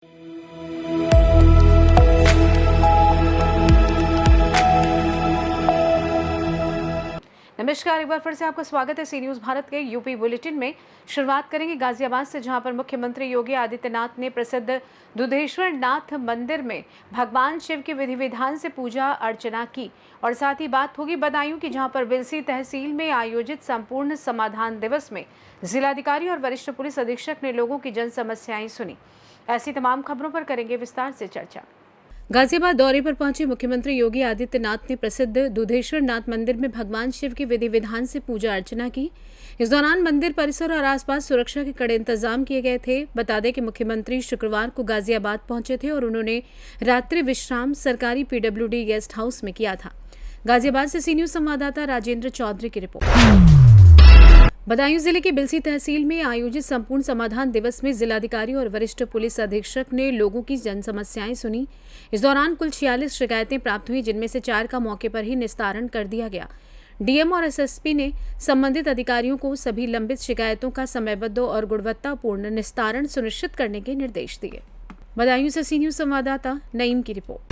नमस्कार, एक बार फिर से आपका स्वागत है सी न्यूज़ भारत के यूपी बुलेटिन में। शुरुआत करेंगे गाजियाबाद से, जहां पर मुख्यमंत्री योगी आदित्यनाथ ने प्रसिद्ध दुधेश्वर नाथ मंदिर में भगवान शिव की विधि विधान से पूजा अर्चना की। और साथ ही बात होगी बदायूं की, जहां पर बिलसी तहसील में आयोजित संपूर्ण समाधान दिवस में जिलाधिकारी और वरिष्ठ पुलिस अधीक्षक ने लोगों की जन समस्याएं सुनी। ऐसी तमाम खबरों पर करेंगे विस्तार से चर्चा। गाजियाबाद दौरे पर पहुंचे मुख्यमंत्री योगी आदित्यनाथ ने प्रसिद्ध दुधेश्वर नाथ मंदिर में भगवान शिव की विधि विधान से पूजा अर्चना की। इस दौरान मंदिर परिसर और आसपास सुरक्षा के कड़े इंतजाम किए गए थे। बता दें कि मुख्यमंत्री शुक्रवार को गाजियाबाद पहुंचे थे और उन्होंने रात्रि विश्राम सरकारी PWD गेस्ट हाउस में किया था। गाजियाबाद से सी न्यूज़ संवाददाता राजेंद्र चौधरी की रिपोर्ट। बदायूं जिले के बिलसी तहसील में आयोजित संपूर्ण समाधान दिवस में जिलाधिकारी और वरिष्ठ पुलिस अधीक्षक ने लोगों की जन समस्याएं सुनी। इस दौरान कुल 46 शिकायतें प्राप्त हुई, जिनमें से 4 का मौके पर ही निस्तारण कर दिया गया। DM और SSP ने संबंधित अधिकारियों को सभी लंबित शिकायतों का समयबद्ध और गुणवत्तापूर्ण निस्तारण सुनिश्चित करने के निर्देश दिए। बदायूं से सी न्यूज़ संवाददाता नईम की रिपोर्ट।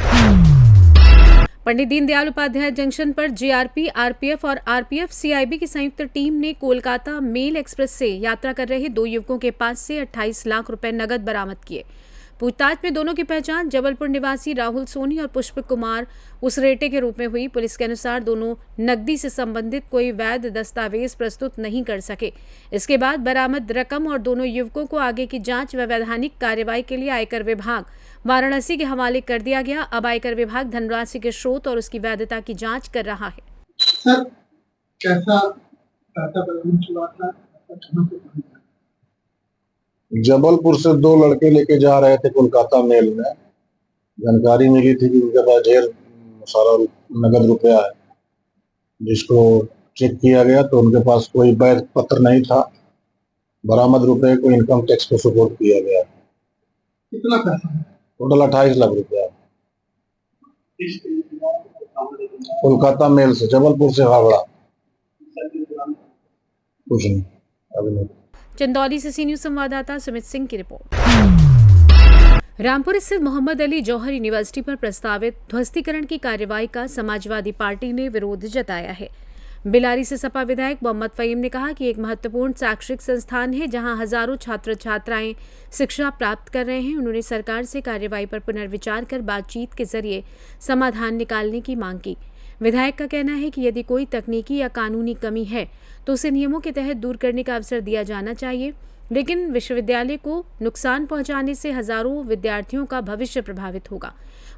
पंडित दीनदयाल उपाध्याय जंक्शन पर JRP, RPF और RPF CIB की संयुक्त टीम ने कोलकाता मेल एक्सप्रेस से यात्रा कर रहे 2 युवकों के पास से 28 लाख रुपए नकद बरामद किए। पूछताछ में दोनों की पहचान जबलपुर निवासी राहुल सोनी और पुष्प कुमार उसरेटे के रूप में हुई। पुलिस के अनुसार दोनों नकदी से संबंधित कोई वैध दस्तावेज प्रस्तुत नहीं कर सके। इसके बाद बरामद रकम और दोनों युवकों को आगे की जांच व वैधानिक कार्रवाई के लिए आयकर विभाग वाराणसी के हवाले कर दिया गया। अब आयकर विभाग धनराशि के स्रोत और उसकी वैधता की जांच कर रहा है। सर, कैसा डाटा बरामद हुआ था? जबलपुर से 2 लड़के लेके जा रहे थे कोलकाता मेल में। जानकारी मिली थी कि उनके पास ढेर सारा नगद रुपया है, जिसको चेक किया गया तो उनके पास कोई वैध पत्र नहीं था। बरामद रुपए को इनकम टैक्स को सुपुर्द किया गया। कितना पैसा? टोटल 28 लाख रुपया कोलकाता मेल से, जबलपुर से हावड़ा। कुछ नहीं, अभी नहीं। चंदौली से सी न्यूज़ संवाददाता सुमित सिंह की रिपोर्ट। रामपुर स्थित मोहम्मद अली जौहर यूनिवर्सिटी पर प्रस्तावित ध्वस्तीकरण की कार्रवाई का समाजवादी पार्टी ने विरोध जताया है। बिलारी से सपा विधायक मोहम्मद फहीम ने कहा कि एक महत्वपूर्ण शैक्षिक संस्थान है, जहां हजारों छात्र छात्राएं शिक्षा प्राप्त कर रहे हैं। उन्होंने सरकार से कार्रवाई पर पुनर्विचार कर बातचीत के जरिए समाधान निकालने की मांग की। विधायक का कहना है कि यदि कोई तकनीकी या कानूनी कमी है तो उसे नियमों के तहत दूर करने का अवसर दिया जाना चाहिए, लेकिन विश्वविद्यालय को नुकसान पहुंचाने से हजारों विद्यार्थियों का भविष्य प्रभावित होगा।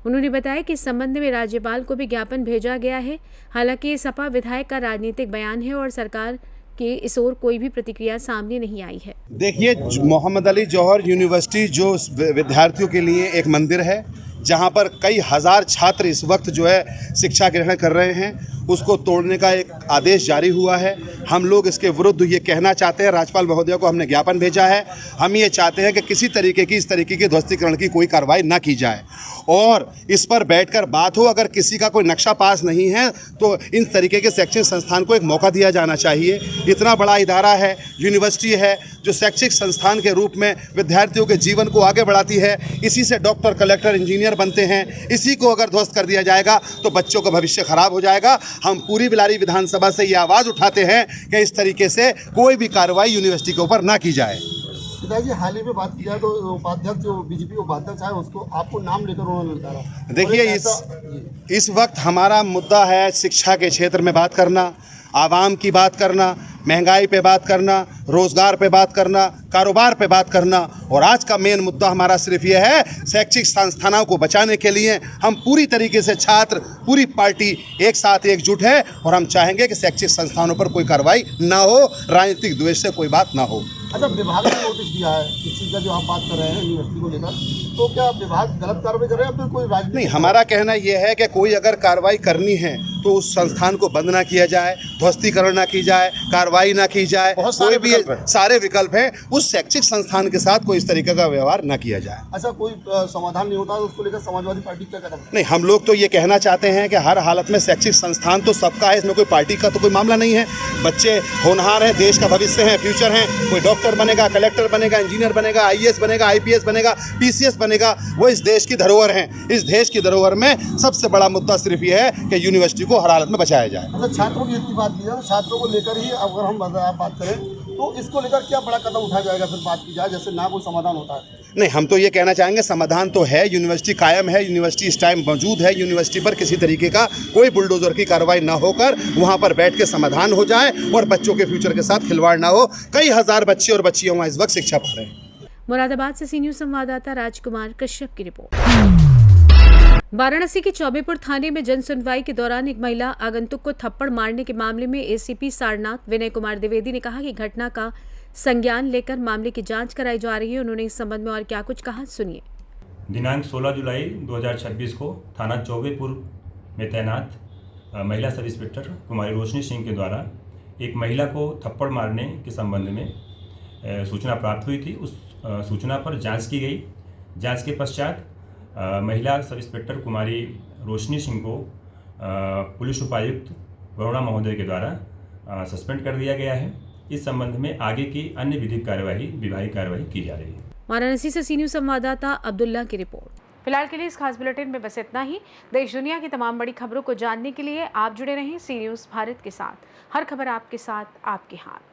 उन्होंने बताया कि इस संबंध में राज्यपाल को भी ज्ञापन भेजा गया है। हालांकि सपा विधायक का राजनीतिक बयान है और सरकार के इस ओर कोई भी प्रतिक्रिया सामने नहीं आई है। देखिए, मोहम्मद अली जौहर यूनिवर्सिटी जो विद्यार्थियों के लिए एक मंदिर है, जहां पर कई हजार छात्र इस वक्त जो है शिक्षा ग्रहण कर रहे हैं, उसको तोड़ने का एक आदेश जारी हुआ है। हम लोग इसके विरुद्ध ये कहना चाहते हैं, राज्यपाल महोदय को हमने ज्ञापन भेजा है। हम ये चाहते हैं कि किसी तरीके की इस तरीके की ध्वस्तीकरण की कोई कार्रवाई ना की जाए और इस पर बैठकर बात हो। अगर किसी का कोई नक्शा पास नहीं है तो इन तरीके के शैक्षणिक संस्थान को एक मौका दिया जाना चाहिए। इतना बड़ा इदारा है, यूनिवर्सिटी है, जो शैक्षिक संस्थान के रूप में विद्यार्थियों के जीवन को आगे बढ़ाती है। इसी से डॉक्टर, कलेक्टर, इंजीनियर बनते हैं। इसी को अगर ध्वस्त कर दिया जाएगा तो बच्चों का भविष्य खराब हो जाएगा। हम पूरी बिलारी विधानसभा से ये आवाज़ उठाते हैं कि इस तरीके से कोई भी कार्रवाई यूनिवर्सिटी के ऊपर ना की जाए। पिताजी, हाल ही में बात किया तो उपाध्यक्ष जो BJP उपाध्यक्ष है, उसको आपको नाम लेकर उन्होंने बताया। देखिए, इस वक्त हमारा मुद्दा है शिक्षा के क्षेत्र में बात करना, आवाम की बात करना, महंगाई पे बात करना, रोज़गार पे बात करना, कारोबार पे बात करना। और आज का मेन मुद्दा हमारा सिर्फ ये है, शैक्षिक संस्थानों को बचाने के लिए हम पूरी तरीके से छात्र, पूरी पार्टी एक साथ एकजुट है और हम चाहेंगे कि शैक्षिक संस्थानों पर कोई कार्रवाई ना हो, राजनीतिक द्वेष से कोई बात ना हो। अच्छा, विभाग ने नोटिस दिया है इस चीज़ का जो आप बात कर रहे हैं यूनिवर्सिटी को लेकर, तो क्या विभाग गलत कार्रवाई कर रहे हैं या फिर कोई राजनीति? नहीं, हमारा कहना यह है कि कोई अगर कार्रवाई करनी है तो उस संस्थान को बंद ना किया जाए, ध्वस्तीकरण ना की जाए, कार्रवाई ना की जाए, बहुत सारे कोई भी विकल्प हैं। सारे विकल्प हैं। उस शैक्षिक संस्थान के साथ कोई इस तरीके का व्यवहार ना किया जाए। अच्छा, कोई समाधान नहीं होता तो उसको लेकर समाजवादी पार्टी क्या कदम? नहीं, हम लोग तो ये कहना चाहते हैं कि हर हालत में शैक्षिक संस्थान तो सबका है, इसमें कोई पार्टी का तो कोई मामला नहीं है। बच्चे होनहार हैं, देश का भविष्य है, फ्यूचर हैं। कोई डॉक्टर बनेगा, कलेक्टर बनेगा, इंजीनियर बनेगा, IAS बनेगा, IPS बनेगा, PCS बनेगा, वो इस देश की धरोहर हैं। इस देश की धरोहर में सबसे बड़ा मुद्दा सिर्फ ये है कि यूनिवर्सिटी को हर हालत में बचाया जाए। अच्छा, छात्रों की इतनी बात की जाए, छात्रों को लेकर ही अगर हम बात करें तो इसको लेकर क्या बड़ा कदम उठाया जाएगा? फिर बात की जाए जैसे ना कोई समाधान होता है। नहीं, हम तो ये कहना चाहेंगे समाधान तो है, यूनिवर्सिटी कायम है, यूनिवर्सिटी इस टाइम मौजूद है। यूनिवर्सिटी पर किसी तरीके का कोई बुलडोजर की कार्रवाई ना होकर वहाँ पर बैठ के समाधान हो जाए और बच्चों के फ्यूचर के साथ खिलवाड़ ना हो। कई हजार बच्चे और बच्चियाँ वहाँ इस वक्त शिक्षा पा रहे हैं। मुरादाबाद से सी न्यूज़ संवाददाता राजकुमार कश्यप की रिपोर्ट। वाराणसी के चौबेपुर थाने में जन सुनवाई के दौरान एक महिला आगंतुक को थप्पड़ मारने के मामले में ACP सारनाथ विनय कुमार द्विवेदी ने कहा कि घटना का संज्ञान लेकर मामले की जांच कराई जा रही है। उन्होंने इस संबंध में और क्या कुछ कहा, सुनिए। दिनांक 16 जुलाई 2026 को थाना चौबेपुर में तैनात महिला सब इंस्पेक्टर कुमारी रोशनी सिंह के द्वारा एक महिला को थप्पड़ मारने के संबंध में सूचना प्राप्त हुई थी। उस सूचना पर जांच की गई। जांच के पश्चात महिला सब इंस्पेक्टर कुमारी रोशनी सिंह को पुलिस उपायुक्त वरुणा महोदय के द्वारा सस्पेंड कर दिया गया है। इस संबंध में आगे की अन्य विधिक कार्यवाही, विभागीय कार्यवाही की जा रही है। वाराणसी से सी न्यूज़ संवाददाता अब्दुल्ला की रिपोर्ट। फिलहाल के लिए इस खास बुलेटिन में बस इतना ही। देश दुनिया की तमाम बड़ी खबरों को जानने के लिए आप जुड़े रहें सी न्यूज़ भारत के साथ। हर खबर आपके साथ, आपके हाथ।